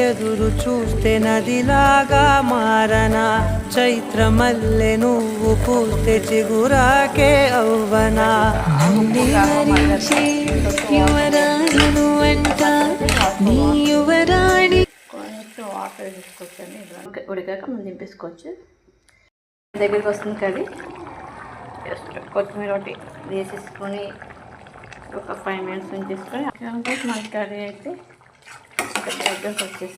ఎదురు చూస్తే నదిలాగా మారనా, చైత్రమల్లె నువ్వు పూస్తే చిగురాకే అవ్వనా. వాటర్ వేసుకోవచ్చండి, ఉడికాక మనం దింపేసుకోవచ్చు. దగ్గరికి వస్తుంది కర్రీ. జస్ట్ కొత్తిమీర ఒకటి వేసేసుకొని ఒక 5 minutes ఉంచేసుకొని మన కర్రీ అయితే దగ్గరకు వచ్చేసి